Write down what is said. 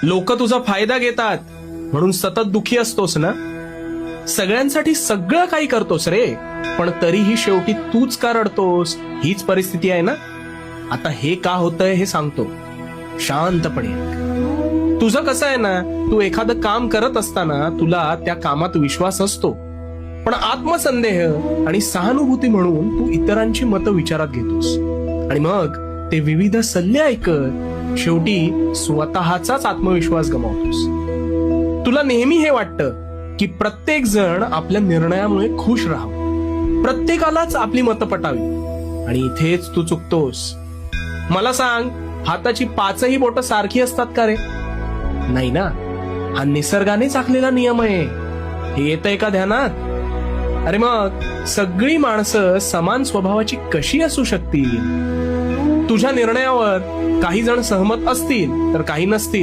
लोक तुझा फायदा घेतात म्हणून सतत दुखी असतोस ना? सगळ्यांसाठी सगळं काही करतोस रे, पण तरीही शेवटी तूच का रडतोस? हीच परिस्थिती आहे ना? आता हे का होतंय हे सांगतो शांतपणे. तुझं कसं आहे ना, तू एखादं काम करत असताना तुला त्या कामात विश्वास असतो, पण आत्मसंदेह आणि सहानुभूती म्हणून तू इतरांची मतं विचारात घेतोस आणि मग ते विविध सल्ले ऐकत शेवटी स्वतःचाच आत्मविश्वास गमावतोस. तुला नेहमी हे वाटतं की प्रत्येक जण आपल्या निर्णयामुळे खुश राहावं, प्रत्येकालाच आपली मतं पटावी, आणि इथेच तू चुकतोस. मला सांग, हाताची 5ही बोटं सारखी असतात का रे? नाही ना. हा निसर्गानेच आखलेला नियम आहे. हे येतंय का ध्यानात? अरे मग सगळी माणसं समान स्वभावाची कशी असू शकतील? तुझ्या निर्णयावर काही जण सहमत असतील तर काही नसतील.